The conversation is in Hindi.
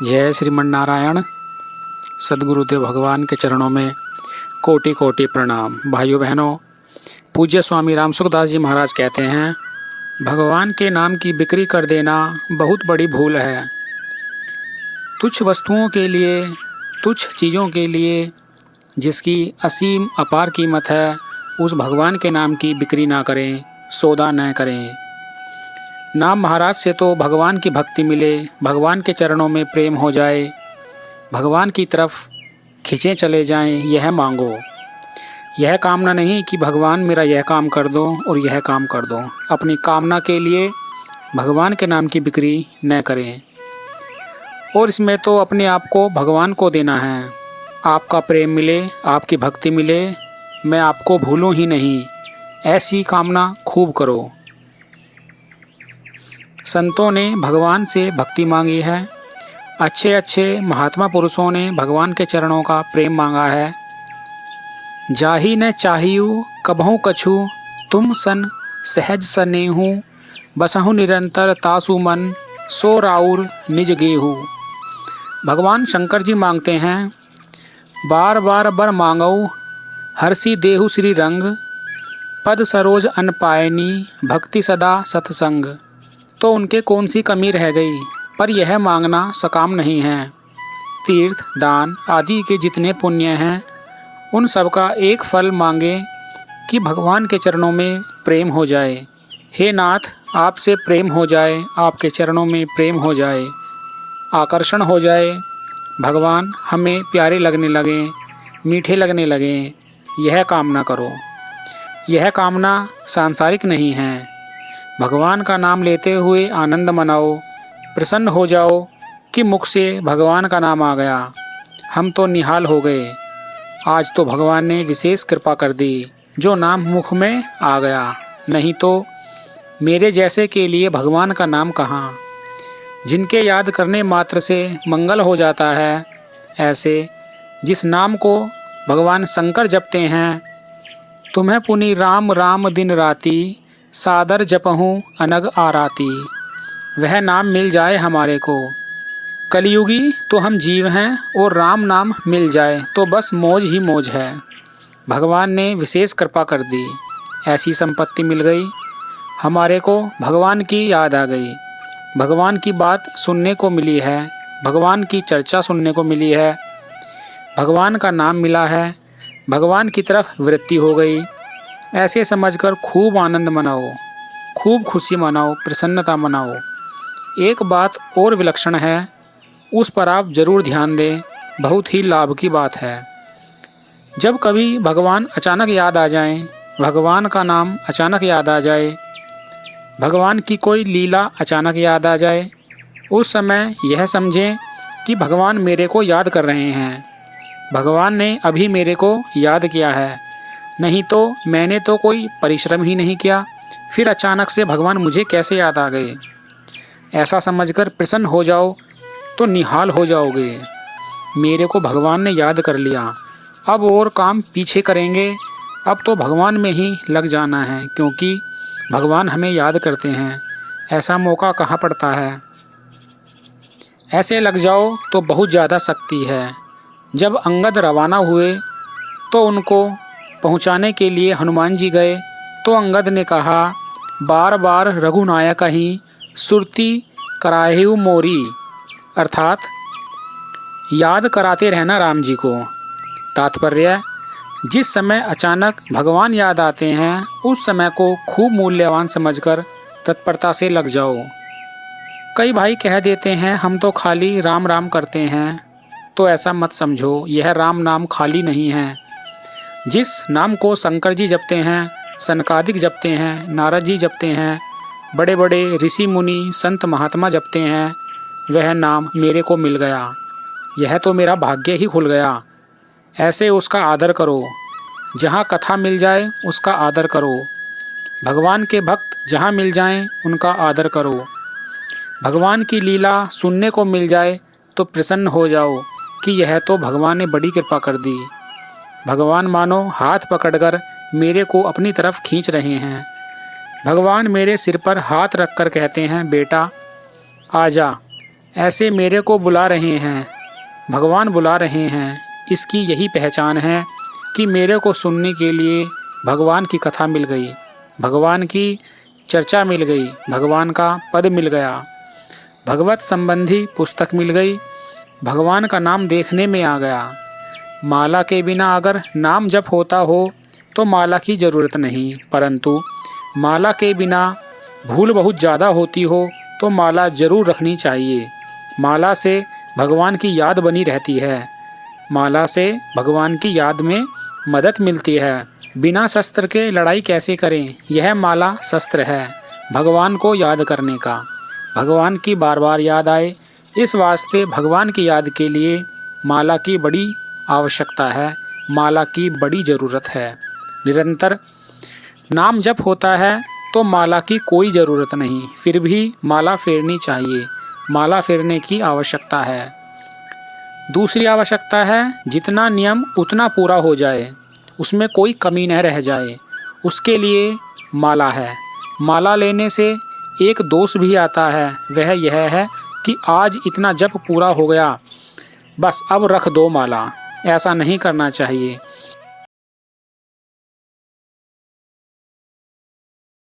जय श्रीमन्नारायण। सद्गुरुदेव भगवान के चरणों में कोटि कोटि प्रणाम। भाइयों बहनों, पूज्य स्वामी राम सुखदास जी महाराज कहते हैं, भगवान के नाम की बिक्री कर देना बहुत बड़ी भूल है। तुच्छ वस्तुओं के लिए, तुच्छ चीज़ों के लिए जिसकी असीम अपार कीमत है, उस भगवान के नाम की बिक्री ना करें, सौदा न करें। नाम महाराज से तो भगवान की भक्ति मिले, भगवान के चरणों में प्रेम हो जाए, भगवान की तरफ खिंचे चले जाएं, यह मांगो। यह कामना नहीं कि भगवान मेरा यह काम कर दो और यह काम कर दो। अपनी कामना के लिए भगवान के नाम की बिक्री न करें। और इसमें तो अपने आप को भगवान को देना है। आपका प्रेम मिले, आपकी भक्ति मिले, मैं आपको भूलूं ही नहीं, ऐसी कामना खूब करो। संतों ने भगवान से भक्ति मांगी है, अच्छे अच्छे महात्मा पुरुषों ने भगवान के चरणों का प्रेम मांगा है। जाही न चाहियु कबहु कछु, तुम सन सहज सनेहु, बसहु निरंतर तासु मन, सो राउर निज गेहु। भगवान शंकर जी मांगते हैं, बार बार बर मांगऊ, हरसी देहु श्री रंग, पद सरोज अन पायनी, भक्ति सदा सत्संग। तो उनके कौन सी कमी रह गई, पर यह मांगना सकाम नहीं है। तीर्थ दान आदि के जितने पुण्य हैं, उन सब का एक फल मांगे कि भगवान के चरणों में प्रेम हो जाए। हे नाथ, आपसे प्रेम हो जाए, आपके चरणों में प्रेम हो जाए, आकर्षण हो जाए, भगवान हमें प्यारे लगने लगें, मीठे लगने लगें, यह कामना करो। यह कामना सांसारिक नहीं है। भगवान का नाम लेते हुए आनंद मनाओ, प्रसन्न हो जाओ कि मुख से भगवान का नाम आ गया, हम तो निहाल हो गए। आज तो भगवान ने विशेष कृपा कर दी, जो नाम मुख में आ गया, नहीं तो मेरे जैसे के लिए भगवान का नाम कहाँ। जिनके याद करने मात्र से मंगल हो जाता है, ऐसे जिस नाम को भगवान शंकर जपते हैं, तुम्हें पुनि राम राम दिन राती, सादर जपहूँ अनग आराती। वह नाम मिल जाए हमारे को। कलयुगी तो हम जीव हैं, और राम नाम मिल जाए तो बस मौज ही मौज है। भगवान ने विशेष कृपा कर दी, ऐसी संपत्ति मिल गई हमारे को। भगवान की याद आ गई, भगवान की बात सुनने को मिली है, भगवान की चर्चा सुनने को मिली है, भगवान का नाम मिला है, भगवान की तरफ वृत्ति हो गई। ऐसे समझकर खूब आनंद मनाओ, खूब खुशी मनाओ, प्रसन्नता मनाओ। एक बात और विलक्षण है, उस पर आप जरूर ध्यान दें, बहुत ही लाभ की बात है। जब कभी भगवान अचानक याद आ जाएं, भगवान का नाम अचानक याद आ जाए, भगवान की कोई लीला अचानक याद आ जाए, उस समय यह समझें कि भगवान मेरे को याद कर रहे हैं। भगवान ने अभी मेरे को याद किया है, नहीं तो मैंने तो कोई परिश्रम ही नहीं किया, फिर अचानक से भगवान मुझे कैसे याद आ गए। ऐसा समझकर प्रसन्न हो जाओ तो निहाल हो जाओगे। मेरे को भगवान ने याद कर लिया, अब और काम पीछे करेंगे, अब तो भगवान में ही लग जाना है, क्योंकि भगवान हमें याद करते हैं। ऐसा मौका कहाँ पड़ता है। ऐसे लग जाओ तो बहुत ज़्यादा शक्ति है। जब अंगद रवाना हुए तो उनको पहुंचाने के लिए हनुमान जी गए, तो अंगद ने कहा, बार बार रघुनायक ही सुरती कराहिउ मोरी, अर्थात याद कराते रहना राम जी को। तात्पर्य, जिस समय अचानक भगवान याद आते हैं, उस समय को खूब मूल्यवान समझकर तत्परता से लग जाओ। कई भाई कह देते हैं, हम तो खाली राम राम करते हैं, तो ऐसा मत समझो, यह राम नाम खाली नहीं है। जिस नाम को शंकर जी जपते हैं, सनकादिक जपते हैं, नारद जी जपते हैं, बड़े बड़े ऋषि मुनि संत महात्मा जपते हैं, वह नाम मेरे को मिल गया, यह तो मेरा भाग्य ही खुल गया। ऐसे उसका आदर करो। जहाँ कथा मिल जाए उसका आदर करो। भगवान के भक्त जहाँ मिल जाएं उनका आदर करो। भगवान की लीला सुनने को मिल जाए तो प्रसन्न हो जाओ कि यह तो भगवान ने बड़ी कृपा कर दी। भगवान मानो हाथ पकड़कर मेरे को अपनी तरफ खींच रहे हैं। भगवान मेरे सिर पर हाथ रखकर कहते हैं, बेटा आजा, ऐसे मेरे को बुला रहे हैं, भगवान बुला रहे हैं, इसकी यही पहचान है कि मेरे को सुनने के लिए भगवान की कथा मिल गई, भगवान की चर्चा मिल गई, भगवान का पद मिल गया, भगवत संबंधी पुस्तक मिल गई, भगवान का नाम देखने में आ गया। माला के बिना अगर नाम जप होता हो तो माला की ज़रूरत नहीं, परंतु माला के बिना भूल बहुत ज़्यादा होती हो तो माला ज़रूर रखनी चाहिए। माला से भगवान की याद बनी रहती है, माला से भगवान की याद में मदद मिलती है। बिना शस्त्र के लड़ाई कैसे करें, यह माला शस्त्र है भगवान को याद करने का। भगवान की बार बार याद आए, इस वास्ते भगवान की याद के लिए माला की बड़ी आवश्यकता है, माला की बड़ी ज़रूरत है। निरंतर नाम जप होता है तो माला की कोई ज़रूरत नहीं, फिर भी माला फेरनी चाहिए, माला फेरने की आवश्यकता है। दूसरी आवश्यकता है जितना नियम उतना पूरा हो जाए, उसमें कोई कमी न रह जाए, उसके लिए माला है। माला लेने से एक दोष भी आता है, वह यह है कि आज इतना जप पूरा हो गया, बस अब रख दो माला। ऐसा नहीं करना चाहिए।